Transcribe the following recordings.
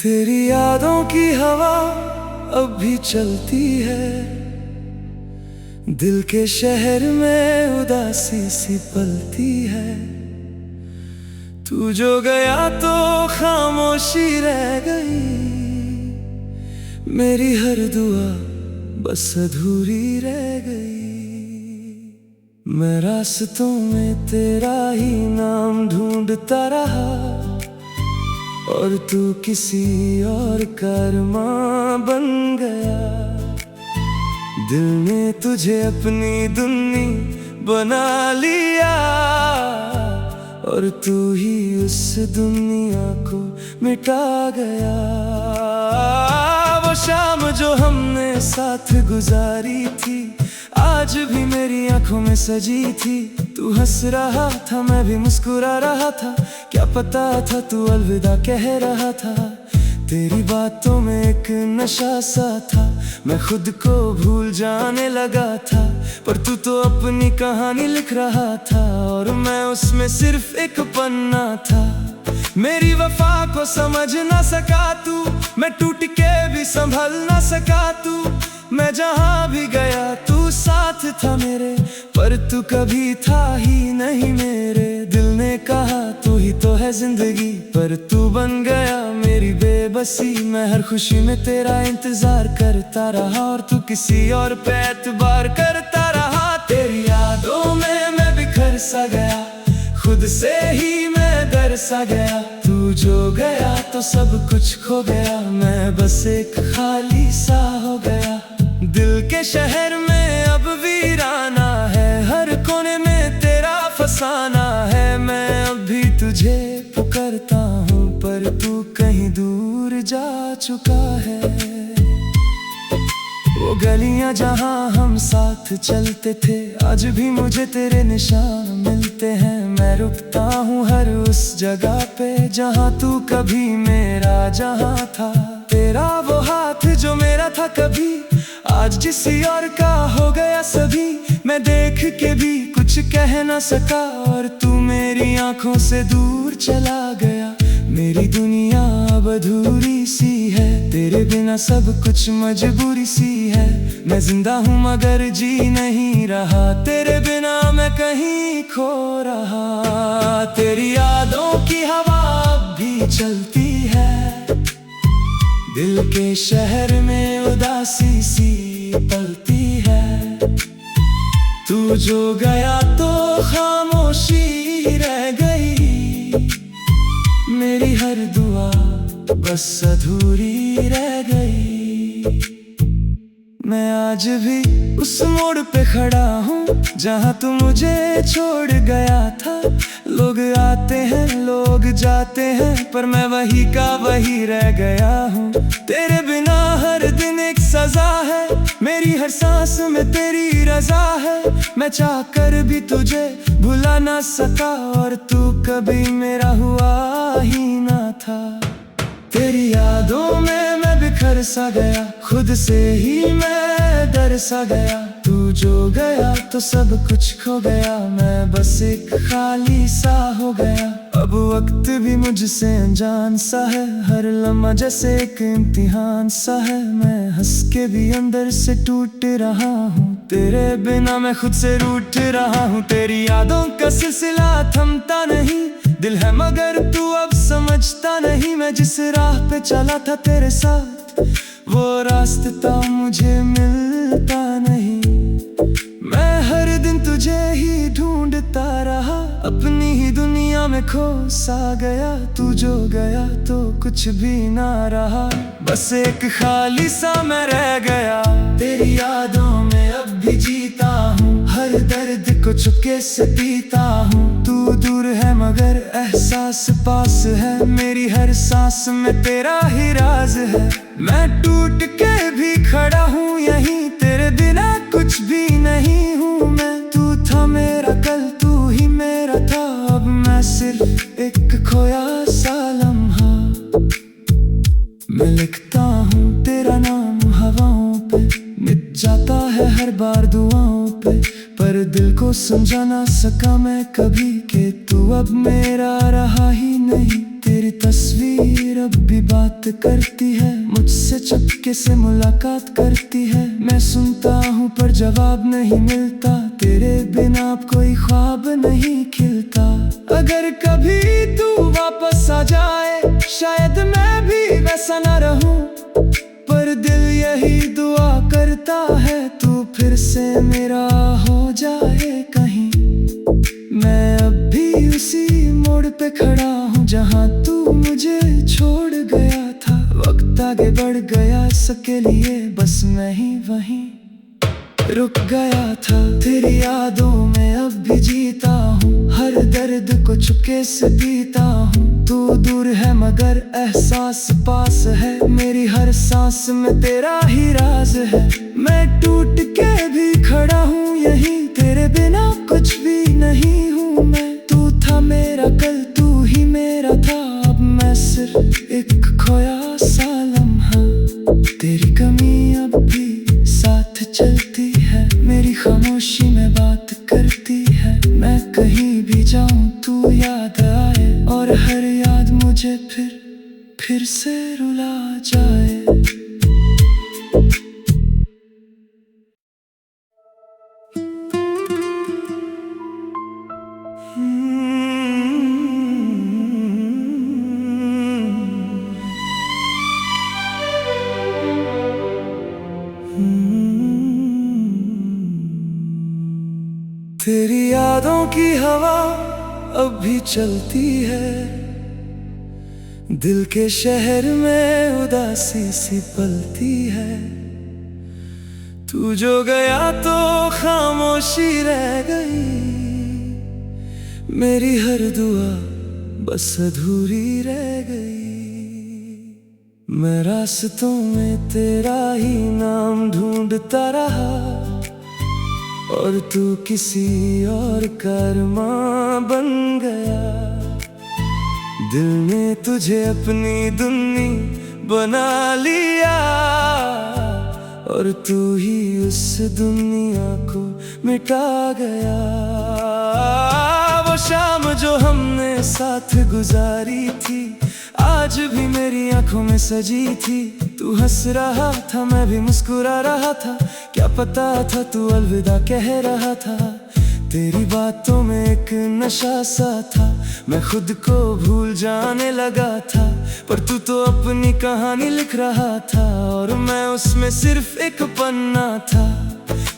तेरी यादों की हवा अब भी चलती है, दिल के शहर में उदासी सी पलती है। तू जो गया तो खामोशी रह गई, मेरी हर दुआ बस अधूरी रह गई। मैं रास्तों में तेरा ही नाम ढूंढता रहा, और तू किसी और का अरमां बन गया। दिल ने तुझे अपनी दुन्नी बना लिया, और तू ही उस दुनिया को मिटा गया। वो शाम जो हमने साथ गुजारी थी, आज भी मेरी आंखों में सजी थी। तू हंस रहा था, मैं भी मुस्कुरा रहा था, क्या पता था तू अलविदा कह रहा था। तेरी बातों में एक नशा सा था, मैं खुद को भूल जाने लगा था। पर तू तो अपनी कहानी लिख रहा था, और मैं उसमें सिर्फ एक पन्ना था। मेरी वफा को समझ ना सका तू, मैं टूट के भी संभल ना सका तू। मैं जहाँ भी गया तू साथ था मेरे, पर तू कभी था ही नहीं मेरे। दिल ने कहा तू ही तो है जिंदगी, पर तू बन गया मेरी बेबसी। मैं हर खुशी में तेरा इंतजार करता रहा, और तू किसी और पे एतबार करता रहा। तेरी यादों में मैं बिखर सा गया, खुद से ही मैं डर सा गया। तू जो गया तो सब कुछ खो गया, मैं बस एक खाली सा हो गया। दिल के शहर में अब वीराना है, हर कोने में तेरा फसाना है। मैं अब भी तुझे पुकारता हूँ, पर तू कहीं दूर जा चुका है। वो गलियां जहाँ हम साथ चलते थे, आज भी मुझे तेरे निशान मिलते हैं। मैं रुकता हूँ हर उस जगह पे, जहाँ तू कभी मेरा जहाँ था। तेरा वो हाथ जो मेरा था कभी, आज किसी और का हो गया सभी। मैं देख के भी कुछ कह ना सका, और तू मेरी आंखों से दूर चला गया। मेरी दुनिया अब अधूरी सी है, तेरे बिना सब कुछ मजबूरी सी है। मैं जिंदा हूँ मगर जी नहीं रहा, तेरे बिना मैं कहीं खो रहा। तेरी यादों की हवा अब भी चलती है, दिल के शहर में उदासी सी पलती है। तू जो गया तो खामोशी रह गई, मेरी हर दुआ बस अधूरी रह गई। मैं आज भी उस मोड़ पे खड़ा हूँ, जहाँ तू मुझे छोड़ गया था। लोग आते हैं लोग जाते हैं, पर मैं वही का वही रह गया हूँ। तेरे बिना हर दिन एक सजा है, मेरी हर सांस में तेरी रजा है। मैं चाह कर भी तुझे भुला ना सका, और तू कभी मेरा हुआ ही ना था। तेरी यादों में मैं बिखर सा गया, खुद से ही मैं डर सा गया। तू जो गया तो सब कुछ खो गया, मैं बस एक खाली सा हो गया। अब वक्त भी मुझसे अनजान सा है, हर लम्हा जैसे एक इम्तिहान सा है। मैं हंस के भी अंदर से टूट रहा हूँ, तेरे बिना मैं खुद से रूठ रहा हूँ। तेरी यादों का सिलसिला थमता नहीं, दिल है मगर तू अब समझता नहीं। मैं जिस राह पे चला था तेरे साथ, वो रास्ता मुझे मिलता नहीं। मैं हर दिन तुझे ही ढूंढता रहा, अपनी ही दुनिया में खो सा गया। तू जो गया तो कुछ भी ना रहा, बस एक खाली सा मैं रह गया। तेरी यादों में अब भी जीता हूँ, हर दर्द को चुपके से पीता हूँ। तू दूर है मगर एहसास पास है, मेरी हर सांस में तेरा ही राज है। मैं टूट के भी खड़ा हूँ यहीं, तेरे बिना कुछ भी नहीं हूँ मैं। तू था मेरा कल, तू ही मेरा था, अब मैं सिर्फ एक खोया सा लम्हा। मैं लिखता हूँ तेरा नाम हवाओं पे, मिट जाता है हर बार दुआओं पे। पर दिल को समझा ना सका मैं कभी, कि तू अब मेरा रहा ही नहीं। तेरी तस्वीर अब भी बात करती है, मुझसे चुपके से मुलाकात करती है। मैं सुनता हूँ पर जवाब नहीं मिलता, तेरे बिना अब कोई ख्वाब नहीं खिलता। अगर कभी तू वापस आ जाए शायद मैं भी वैसा न रहूं, पर दिल यही दुआ करता है तू फिर से मेरा हो जाए कहीं। मैं अब भी उसी मोड़ पे खड़ा हूँ जहाँ तू मुझे छोड़ गया था। वक्त आगे बढ़ गया सबके लिए, बस मैं ही वहीं रुक गया था। तेरी यादों में अब भी जीता हूँ, हर दर्द को चुपके से पीता हूँ। तू दूर है मगर एहसास पास है, मेरी हर सांस में तेरा ही राज है। मैं टूट के भी खड़ा हूँ यहीं, तेरे बिना कुछ भी नहीं हूँ मैं। तू था मेरा कल, तू ही मेरा था, अब मैं सिर्फ एक खोया सा लम्हा। तेरी कमी अब भी साथ चलती है, मेरी खामोशी में बात करती है। मैं कहीं भी जाऊं तू याद आए, और हर याद मुझे फिर से रुला जाए। तेरी यादों की हवा अब भी चलती है, दिल के शहर में उदासी सी पलती है। तू जो गया तो खामोशी रह गई, मेरी हर दुआ बस अधूरी रह गई। मैं रास्तों में तेरा ही नाम ढूंढता रहा, और तू किसी और का अरमां बन गया। दिल ने तुझे अपनी दुनी बना लिया, और तू ही उस दुनिया को मिटा गया। वो शाम जो हमने साथ गुजारी थी, आज भी मेरी आंखों में सजी थी। तू हंस रहा था, मैं भी मुस्कुरा रहा था, क्या पता था तू अलविदा कह रहा था। तेरी बातों में एक नशा सा था, मैं खुद को भूल जाने लगा था। पर तू तो अपनी कहानी लिख रहा था, और मैं उसमें सिर्फ एक पन्ना था।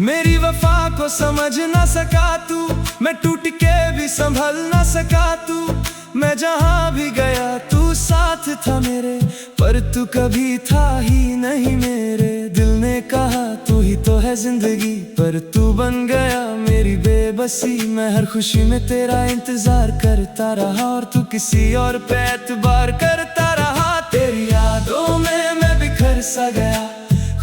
मेरी वफा को समझ ना सका तू, मैं टूट के भी संभल ना सका तू। मैं जहाँ भी गया तू साथ था मेरे, पर तू कभी था ही नहीं मेरे। दिल ने कहा तू ही तो है जिंदगी, पर तू बन गया मेरी बेबसी। मैं हर खुशी में तेरा इंतजार करता रहा, और तू किसी और पे एतबार करता रहा। तेरी यादों में मैं बिखर सा गया,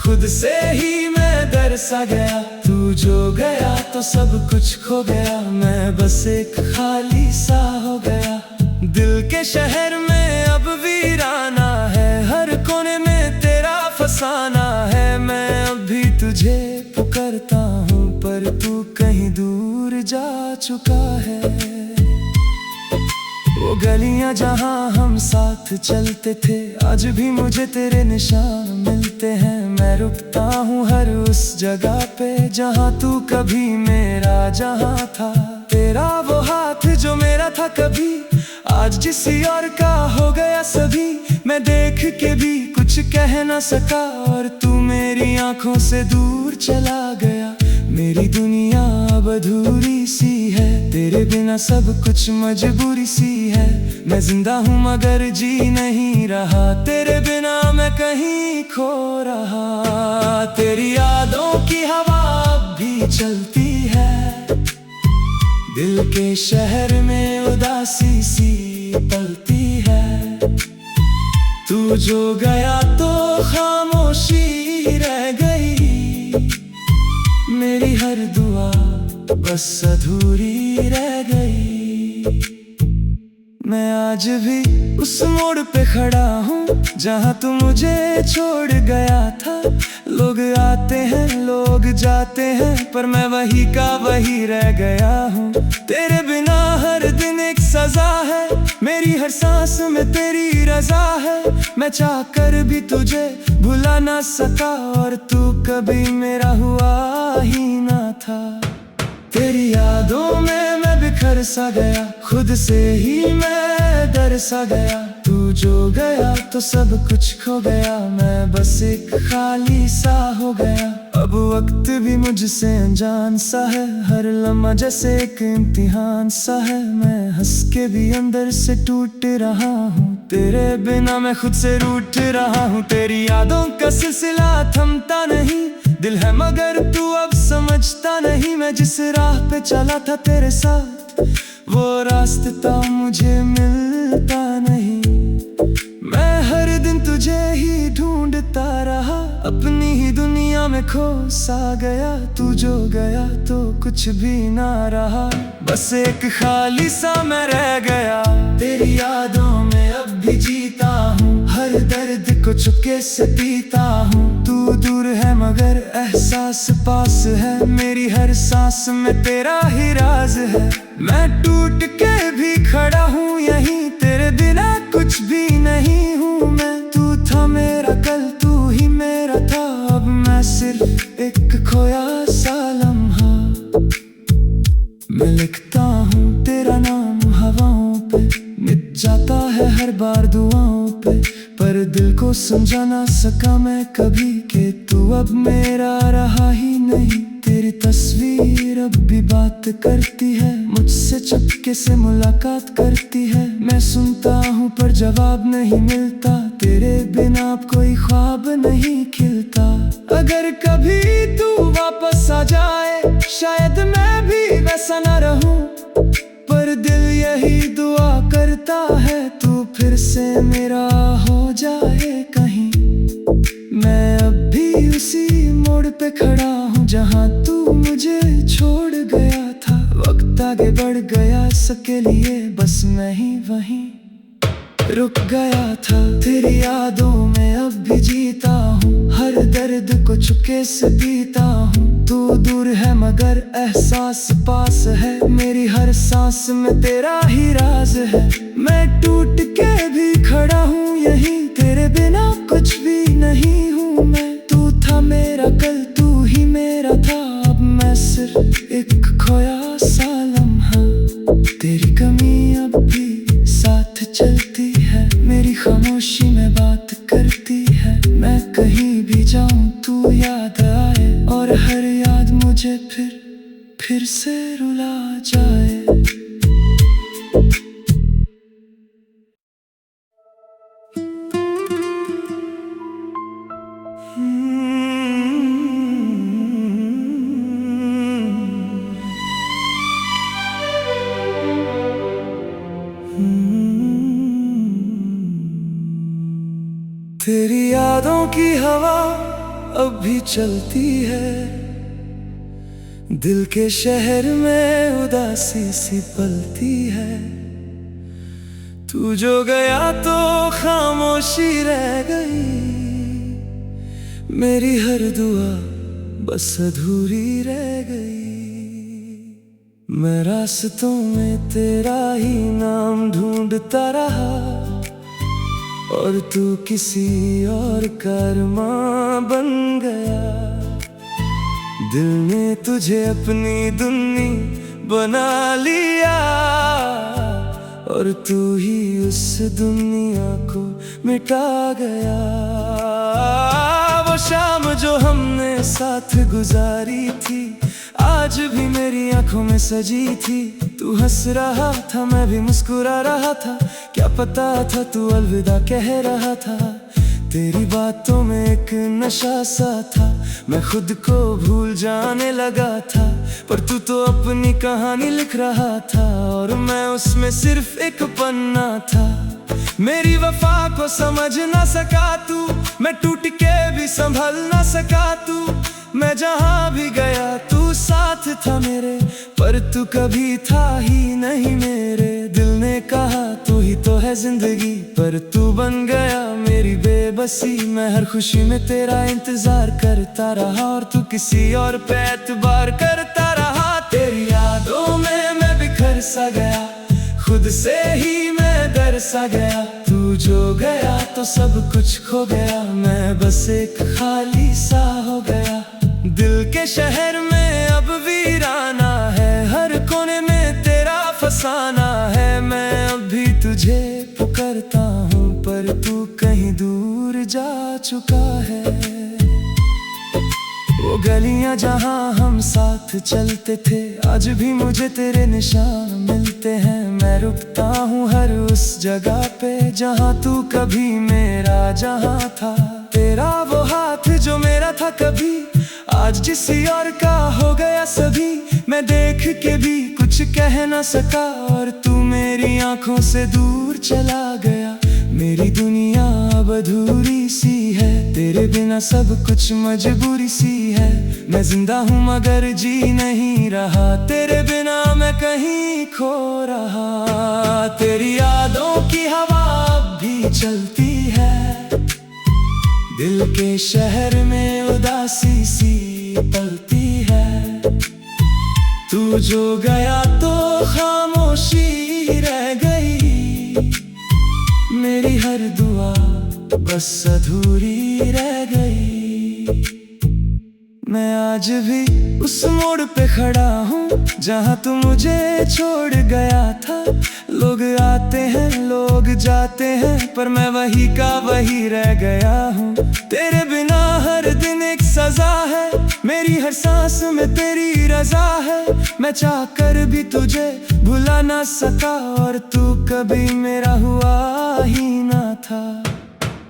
खुद से ही मैं डर सा गया। तू जो गया तो सब कुछ खो गया, मैं बस एक खाली सा हो गया। दिल के शहर में अब वीराना है, हर कोने में तेरा फसाना है। मैं अब भी तुझे पुकारता हूँ, पर तू कहीं दूर जा चुका है। वो गलियां जहाँ हम साथ चलते थे, आज भी मुझे तेरे निशान मिलते हैं। मैं रुकता हूँ हर उस जगह पे जहाँ तू कभी मेरा जहाँ था। तेरा वो हाथ जो मेरा था कभी, आज किसी और का हो गया सभी। मैं देख के भी कुछ कह ना सका, और तू मेरी आंखों से दूर चला गया। मेरी दुनिया अब अधूरी सी है, तेरे बिना सब कुछ मजबूरी सी है। मैं जिंदा हूँ मगर जी नहीं रहा, तेरे बिना मैं कहीं खो रहा। तेरी यादों की हवा अब भी चलती है, दिल के शहर में उदासी सी पलती है। तू जो गया तो खामोशी रह गई, मेरी हर दुआ बस अधूरी रह गई। मैं आज भी उस मोड़ पे खड़ा हूँ जहाँ तू मुझे छोड़ गया था। लोग आते हैं लोग जाते हैं, पर मैं वही का वही रह गया हूँ। तेरे बिना हर दिन एक सजा है, मेरी हर सांस में तेरी रजा है। मैं चाह कर भी तुझे भुला ना सका, और तू कभी मेरा हुआ ही ना था। तेरी यादों में मैं बिखर सा गया, खुद से ही मैं डर सा गया। तू जो गया तो सब कुछ खो गया, मैं बस एक खाली सा हो गया। अब वक्त भी मुझसे अनजान सा है, हर लम्हा जैसे एक इम्तिहान सा है। मैं हंस के भी अंदर से टूट रहा हूँ, तेरे बिना मैं खुद से रूठ रहा हूँ। तेरी यादों का सिलसिला थमता नहीं, दिल है मगर तू अब समझता नहीं। मैं जिस राह पे चला था तेरे साथ, वो रास्ता मुझे मिलता नहीं। मैं हर दिन तुझे ही ढूंढता रहा, अपनी ही दुनिया में खो सा गया। तू जो गया तो कुछ भी ना रहा, बस एक खाली सा मैं रह गया। तेरी यादों में अब भी जीता हूँ, हर दर्द को चुपके से पीता हूँ। तू दूर है मगर एहसास पास है, मेरी हर सांस में तेरा ही राज है। मैं टूट के भी खड़ा हूँ यहीं, तेरे बिना कुछ भी नहीं हूँ मैं। तू था मेरा कल, तू ही मेरा था, अब मैं सिर्फ एक खोया सा लम्हा। मैं लिखता हूँ तेरा नाम हवाओं पे, मिट जाता है हर बार दुआओं पे। पर दिल को समझा ना सका मैं कभी, कि तू अब मेरा रहा ही नहीं। तेरी तस्वीर अब भी बात करती है, मुझसे चुपके से मुलाकात करती है। मैं सुनता हूँ पर जवाब नहीं मिलता, तेरे बिना अब कोई ख्वाब नहीं खिलता। अगर कभी तू वापस आ जाए, शायद मैं भी वैसा ना रहूं, पर दिल यही दुआ करता है तू फिर से मेरा हो जाए कहीं। मैं अब भी उसी मोड़ पे खड़ा हूँ जहाँ तू मुझे छोड़ गया था। वक्त आगे बढ़ गया सबके लिए, बस मैं ही वहीं रुक गया था। तेरी यादों में अब भी जीता हूँ, हर दर्द को चुपके से पीता हूँ। तू दूर है मगर एहसास पास है, मेरी हर सांस में तेरा ही राज है। मैं टूट के भी खड़ा हूँ यहीं, तेरे बिना कुछ भी नहीं हूँ मैं। तू था मेरा कल, तू ही मेरा था, अब मैं सिर्फ एक खोया सा लम्हा। तेरी कमी अब भी साथ चलती है, मेरी खामोशी में बात करती है। मैं कहीं भी जाऊं तू याद आए, और हर याद मुझे फिर से रुला जाए। तेरी यादों की हवा अब भी चलती है, दिल के शहर में उदासी सी पलती है। तू जो गया तो खामोशी रह गई, मेरी हर दुआ बस अधूरी रह गई। मैं रास्तों में तेरा ही नाम ढूंढता रहा, और तू किसी और का अरमां बन गया। दिल ने तुझे अपनी दुनी बना लिया, और तू ही उस दुनिया को मिटा गया। वो शाम जो हमने साथ गुजारी थी, आज भी मेरी आंखों में सजी थी। तू हंस रहा था, मैं भी मुस्कुरा रहा था, क्या पता था तू अलविदा कह रहा था। तेरी बातों में एक नशा सा था, मैं खुद को भूल जाने लगा था। पर तू तो अपनी कहानी लिख रहा था, और मैं उसमें सिर्फ एक पन्ना था। मेरी वफा को समझ ना सका तू, मैं टूट के भी संभल ना सका तू। मैं जहाँ भी गया तू साथ था मेरे, पर तू कभी था ही नहीं मेरे। दिल ने कहा तू ही तो है जिंदगी, पर तू बन गया मेरी बेबसी। मैं हर खुशी में तेरा इंतजार करता रहा और तू किसी और पे एतबार करता रहा। तेरी यादों में मैं बिखर सा गया, खुद से ही मैं डर सा गया। तू जो गया तो सब कुछ खो गया, मैं बस एक खाली सा हो गया। दिल के शहर में अब वीराना है, हर कोने में तेरा फसाना है। मैं अब भी तुझे पुकारता हूँ पर तू कहीं दूर जा चुका है। वो गलियां जहाँ हम साथ चलते थे, आज भी मुझे तेरे निशान मिलते हैं। मैं रुकता हूँ हर उस जगह पे जहाँ तू कभी मेरा जहाँ था। तेरा वो हाथ जो मेरा था कभी, आज किसी और का हो गया सभी। मैं देख के भी कुछ कह ना सका और तू मेरी आंखों से दूर चला गया। मेरी दुनिया अब अधूरी सी है, तेरे बिना सब कुछ मजबूरी सी है। मैं जिंदा हूँ मगर जी नहीं रहा, तेरे बिना मैं कहीं खो रहा। तेरी यादों की हवा अब भी चलती है, दिल के शहर में उदासी सी पलती है। तू जो गया तो खामोशी रह गई, मेरी हर दुआ बस अधूरी रह गई। मैं आज भी उस मोड़ पे खड़ा हूँ जहाँ तू मुझे छोड़ गया था। लोग आते हैं लोग जाते हैं, पर मैं वही का वही रह गया हूँ। तेरे बिना हर दिन एक सजा है, मेरी हर सांस में तेरी रजा है। मैं चाह कर भी तुझे भुला ना सका और तू कभी मेरा हुआ ही ना था।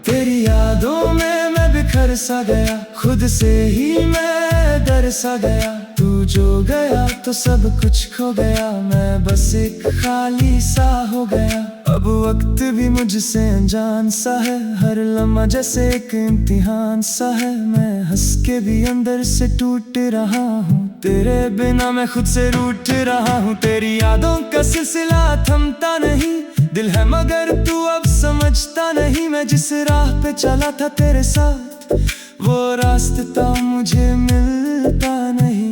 तेरी यादों में मैं बिखर सा गया, खुद से ही मैं डर सा गया। तू जो गया तो सब कुछ खो गया, मैं बस एक खाली सा हो गया। अब वक्त भी मुझसे अनजान सा है, हर लम्हा जैसे एक इम्तिहान सा है। मैं हंस के भी अंदर से टूट रहा हूँ, तेरे बिना मैं खुद से रूठ रहा हूँ। तेरी यादों का सिलसिला थमता नहीं, दिल है मगर तू अब समझता नहीं। मैं जिस राह पे चला था तेरे साथ, वो रास्ता मुझे मिलता नहीं।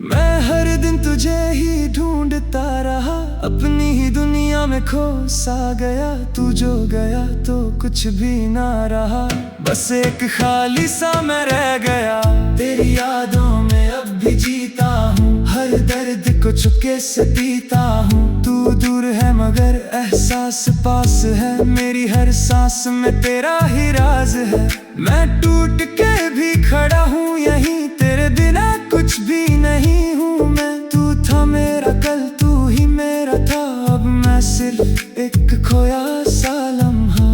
मैं हर दिन तुझे ही ढूंढता रहा, अपनी ही दुनिया में खो सा गया। तू जो गया तो कुछ भी ना रहा, बस एक खाली सा मैं रह गया। तेरी यादों में अब भी जीता हूँ, हर दर्द को चुपके से पीता हूँ। तू दूर है मगर एहसास पास है, मेरी हर सांस में तेरा ही राज है। मैं टूट के भी खड़ा हूँ यहीं, तेरे बिना कुछ भी नहीं हूँ मैं। तू था मेरा कल, तू ही मेरा था, अब मैं सिर्फ एक खोया सा लम्हा।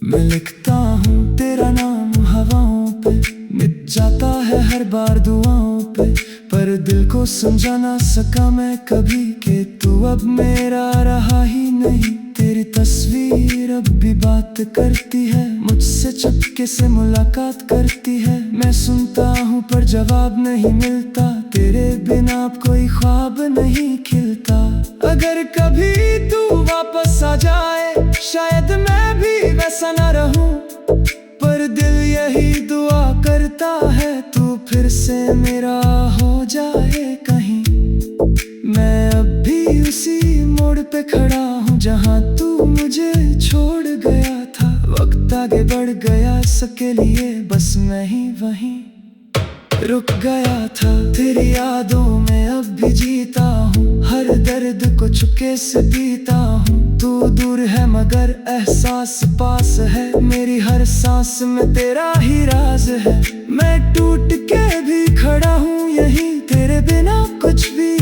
मैं लिखता हूँ तेरा नाम हवाओं पे, मिट जाता है हर बार दुआओं पे। पर दिल को समझा ना सका मैं कभी कि तू अब मेरा रहा ही नहीं। तेरी तस्वीर अब भी बात करती है, मुझसे चुपके से मुलाकात करती है। मैं सुनता हूँ पर जवाब नहीं मिलता, तेरे बिना अब कोई ख्वाब नहीं खिलता। अगर कभी तू वापस आ जाए, शायद मैं भी वैसा ना रहूं, पर दिल यही दुआ करता है तू फिर से मेरा हो जाए कहीं। मैं अब भी उसी मोड़ पे खड़ा हूँ जहाँ तू मुझे छोड़ गया था। वक्त आगे बढ़ गया सबके लिए, बस मैं ही वहीं रुक गया था। तेरी यादों में अब भी जीता हूँ, हर दर्द को चुपके से पीता हूँ। तू दूर है मगर एहसास पास है, मेरी हर सांस में तेरा ही राज है। मैं टूट के भी खड़ा हूँ यहीं, तेरे बिना कुछ भी